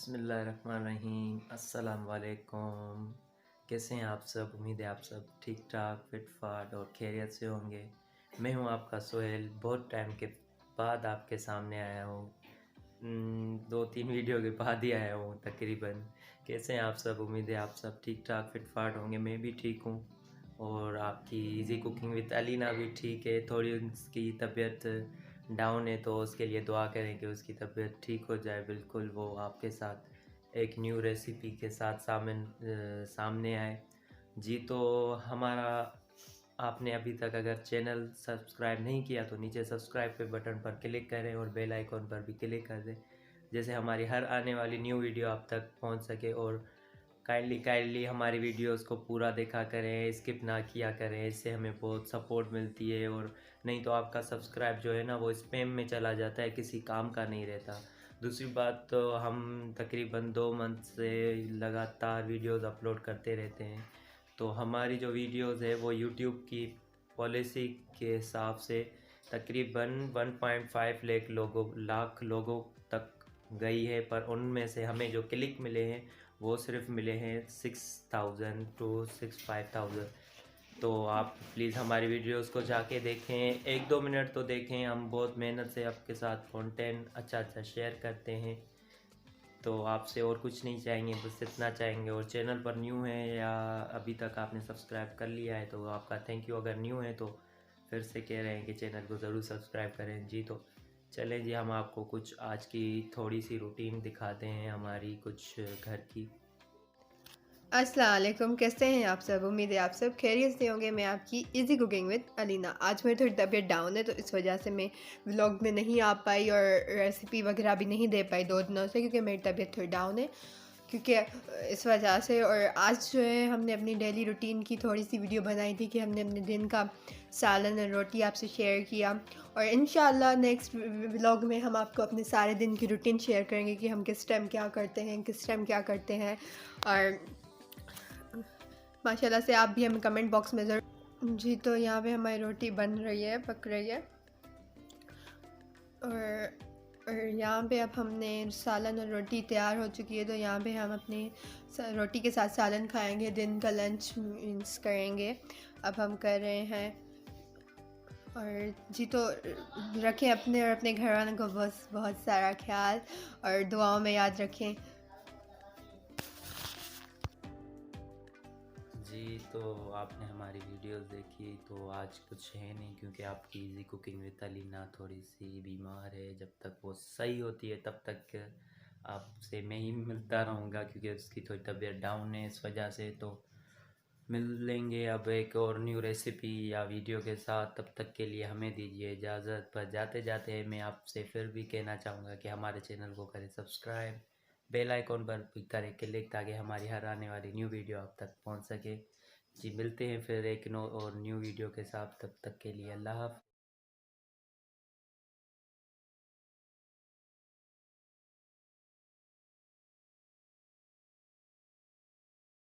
बिस्मिल्लाहिर्रहमानिर्रहीम। अस्सलाम वालेकुम। कैसे हैं आप सब? उम्मीद है आप सब ठीक ठाक फिट फाट और खैरियत से होंगे। मैं हूं आपका सोहेल। बहुत टाइम के बाद आपके सामने आया हूं। 2-3 वीडियो के बाद ही आया हूं तकरीबन। कैसे हैं आप सब? उम्मीद है आप सब ठीक ठाक फिट फाट होंगे। मैं भी ठीक हूं और आपकी इजी कुकिंग विद अलीना भी ठीक है। थोड़ी उसकी तबीयत डाउन है तो उसके लिए दुआ करें कि उसकी तबीयत ठीक हो जाए। बिल्कुल वो आपके साथ एक न्यू रेसिपी के साथ सामने आए। जी तो हमारा आपने अभी तक अगर चैनल सब्सक्राइब नहीं किया तो नीचे सब्सक्राइब पे बटन पर क्लिक करें और बेल आइकॉन पर भी क्लिक कर दें, जैसे हमारी हर आने वाली न्यू वीडियो आप तक पहुंच सके। और काइंडली हमारी वीडियोस को पूरा देखा करें, स्किप ना किया करें, इससे हमें बहुत सपोर्ट मिलती है। और नहीं तो आपका सब्सक्राइब जो है ना वो स्पैम में चला जाता है, किसी काम का नहीं रहता। दूसरी बात तो हम तकरीबन 2 मंथ से लगातार वीडियोस अपलोड करते रहते हैं, तो हमारी जो वीडियोस है वो यूट्यूब की पॉलिसी के हिसाब से तकरीबन 1.5 लाख लोगों तक गई है। पर उनमें से हमें जो क्लिक मिले हैं वो सिर्फ मिले हैं 6000 टू 65,000। तो आप प्लीज़ हमारी वीडियोस को जाके देखें, 1-2 मिनट तो देखें। हम बहुत मेहनत से आपके साथ कंटेंट अच्छा शेयर करते हैं, तो आपसे और कुछ नहीं चाहेंगे, बस इतना चाहेंगे। और चैनल पर न्यू है या अभी तक आपने सब्सक्राइब कर लिया है तो आपका थैंक यू। अगर न्यू है तो फिर से कह रहे हैं कि चैनल को ज़रूर सब्सक्राइब करें। जी तो चलें जी, हम आपको कुछ आज की थोड़ी सी रूटीन दिखाते हैं हमारी कुछ घर की। अस्सलाम वालेकुम। कैसे हैं आप सब? उम्मीद है आप सब खैरियत से होंगे। मैं आपकी इजी कुकिंग विद अलीना। आज मेरी थोड़ी तबीयत डाउन है तो इस वजह से मैं व्लॉग में नहीं आ पाई और रेसिपी वगैरह भी नहीं दे पाई 2 दिनों से, क्योंकि मेरी तबीयत थोड़ी डाउन है, क्योंकि इस वजह से। और आज जो है हमने अपनी डेली रूटीन की थोड़ी सी वीडियो बनाई थी कि हमने अपने दिन का सालन और रोटी आपसे शेयर किया। और इंशाल्लाह नेक्स्ट व्लॉग में हम आपको अपने सारे दिन की रूटीन शेयर करेंगे कि हम किस टाइम क्या करते हैं, किस टाइम क्या करते हैं। और माशाल्लाह से आप भी हमें कमेंट बॉक्स में ज़रूर। जी तो यहाँ पे हमारी रोटी बन रही है, पक रही है। और यहाँ पे अब हमने सालन और रोटी तैयार हो चुकी है, तो यहाँ पे हम अपनी रोटी के साथ सालन खाएंगे, दिन का लंच मीन्स करेंगे। अब हम कर रहे हैं। और जी तो रखें अपने और अपने घर वालों को बहुत बहुत सारा ख्याल और दुआओं में याद रखें। जी तो आपने हमारी वीडियोस देखी, तो आज कुछ है नहीं क्योंकि आपकी इजी कुकिंग विद अलीना थोड़ी सी बीमार है। जब तक वो सही होती है तब तक आपसे मैं ही मिलता रहूँगा, क्योंकि उसकी थोड़ी तबीयत डाउन है, इस वजह से। तो मिल लेंगे अब एक और न्यू रेसिपी या वीडियो के साथ। तब तक के लिए हमें दीजिए इजाज़त। पर जाते जाते मैं आपसे फिर भी कहना चाहूँगा कि हमारे चैनल को करें सब्सक्राइब, बेल आइकॉन पर भी करें क्लिक, ताकि हमारी हर आने वाली न्यू वीडियो आप तक पहुँच सके। जी मिलते हैं फिर एक नो और न्यू वीडियो के साथ। तब तक के लिए अल्लाह हाफ़िज़।